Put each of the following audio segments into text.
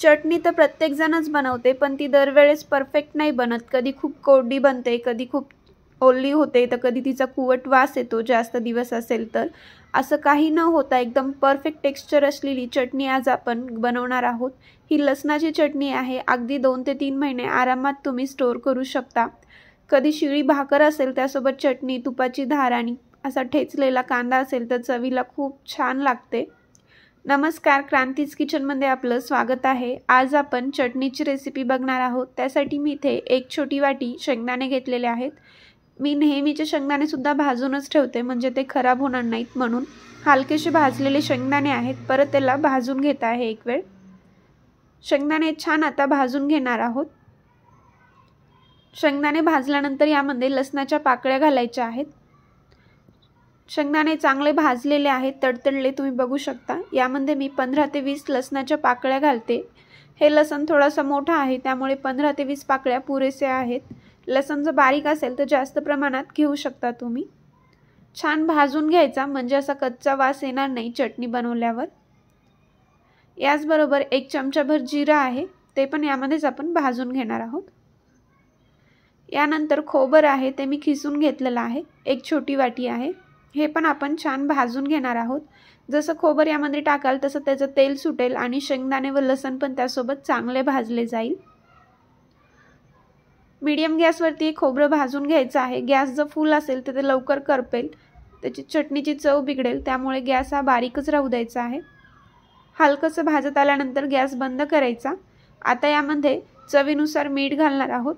चटणी तर प्रत्येकजणच बनवते, पण ती दरवेळेस परफेक्ट नाही बनत. कधी खूप कोरडी बनते, कधी खूप ओली होते, तर कधी तिचा कुवट वास येतो जास्त दिवस असेल तर. असं काही न होता एकदम परफेक्ट टेक्स्चर असलेली चटणी आज आपण बनवणार आहोत. ही लसणाची चटणी आहे. अगदी 2 ते 3 महिने आरामात तुम्ही स्टोअर करू शकता. कधी शिळी भाकर असेल त्यासोबत चटणी, तुपाची धार आणि असा ठेचलेला कांदा असेल तर चवीला खूप छान लागते. नमस्कार, क्रांतीज किचनमध्ये आपलं स्वागत आहे. आज आपण चटणीची रेसिपी बघणार आहोत. त्यासाठी मी इथे 1 छोटी वाटी शेंगदाणे घेतलेले आहेत. मी नेहमीचे शेंगदाणे सुद्धा भाजूनच ठेवते, म्हणजे ते खराब होणार नाहीत म्हणून. हलकेसे भाजलेले शेंगदाणे आहेत. परत त्याला भाजून घेत आहे एक वेळ. शेंगदाणे छान आता भाजून घेणार आहोत. शेंगदाणे भाजल्यानंतर यामध्ये लसणाच्या पाकळ्या घालायच्या आहेत. शेंगदाणे चांगले भाजलेले आहेत, तडतडले तुम्ही बघू शकता. यामध्ये मी 15 ते 20 लसणाच्या पाकळ्या घालते. हे लसण थोडासा मोठा आहे, त्यामुळे 15 ते 20 पाकळ्या पुरेसे आहेत. लसण जर बारीक असेल तर जास्त प्रमाणात घेऊ शकता तुम्ही. छान भाजून घ्यायचा, म्हणजे असा कच्चा वास येणार नाही चटणी बनवल्यावर. याचबरोबर 1 चमचाभर जिरा आहे, ते पण यामध्येच आपण भाजून घेणार आहोत. यानंतर खोबरं आहे, ते मी खिसून घेतलेलं आहे. 1 छोटी वाटी आहे. हे पण आपण छान भाजून घेणार आहोत. जसं खोबरं यामध्ये टाकाल तसं त्याचं तेल सुटेल आणि शेंगदाणे व लसण पण त्यासोबत चांगले भाजले जाईल. मीडियम गॅसवरती खोबरं भाजून घ्यायचं आहे. गॅस जर फुल असेल तर ते लवकर करपेल, त्याची चटणीची चव बिघडेल. त्यामुळे गॅस हा बारीकच राहू द्यायचा आहे. हलकंसं भाजत आल्यानंतर गॅस बंद करायचा. आता यामध्ये चवीनुसार मीठ घालणार आहोत.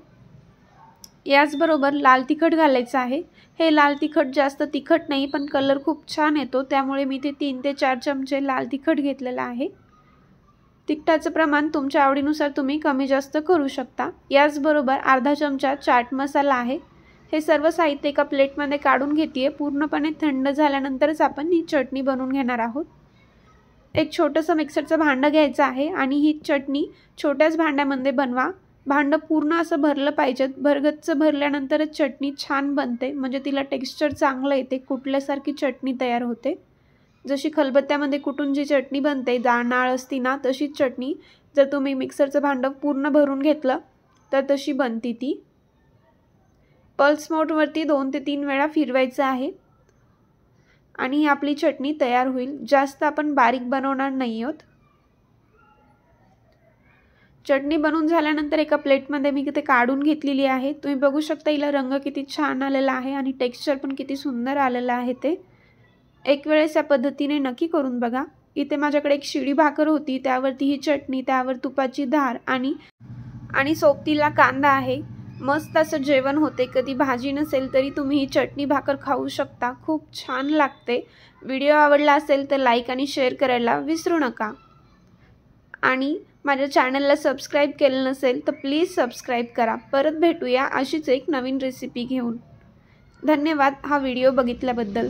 याचबरोबर लाल तिखट घालायचं आहे. हे लाल तिखट जास्त तिखट नाही, पण कलर खूप छान येतो, त्यामुळे मी ते 3 ते 4 चमचे लाल तिखट घेतलेलं आहे. तिखटाचं प्रमाण तुमच्या आवडीनुसार तुम्ही कमी जास्त करू शकता. याचबरोबर अर्धा चमचा चाट मसाला आहे. हे सर्व साहित्य एका प्लेटमध्ये काढून घेते. पूर्णपणे थंड झाल्यानंतरच आपण ही चटणी बनवून घेणार आहोत. एक छोटंसं मिक्सरचं भांडं घ्यायचं आहे आणि ही चटणी छोट्याच भांड्यामध्ये बनवा. भांडं पूर्ण असं भरलं पाहिजे. भरगच्च भरल्यानंतरच चटणी छान बनते, म्हणजे तिला टेक्स्चर चांगलं येते, कुटल्यासारखी चटणी तयार होते. जशी खलबत्त्यामध्ये कुटून जी चटणी बनते, नाळ असती ना, तशीच चटणी जर तुम्ही मिक्सरचं भांडं पूर्ण भरून घेतलं तर तशी बनती ती. पल्स मोडवरती 2 ते 3 वेळा फिरवायचं आहे आणि ही आपली चटणी तयार होईल. जास्त आपण बारीक बनवणार नाही आहोत. चटणी बनवून झाल्यानंतर एका प्लेटमध्ये मी ते काढून घेतलेली आहे. तुम्ही बघू शकता हिला रंग किती छान आलेला आहे आणि टेक्स्चर पण किती सुंदर आलेलं आहे. ते एक वेळेस या पद्धतीने नक्की करून बघा. इथे माझ्याकडे एक शिळी भाकर होती, त्यावरती ही चटणी, त्यावर तुपाची धार आणि सोबतीला कांदा आहे. मस्त असं जेवण होते. कधी भाजी नसेल तरी तुम्ही ही चटणी भाकर खाऊ शकता. खूप छान लागते. व्हिडिओ आवडला असेल तर लाईक आणि शेअर करायला विसरू नका. आणि माझ्या चॅनलला सबस्क्राईब केलं नसेल तर प्लीज सबस्क्राईब करा. परत भेटूया अशीच एक नवीन रेसिपी घेऊन. धन्यवाद हा व्हिडिओ बघितल्याबद्दल.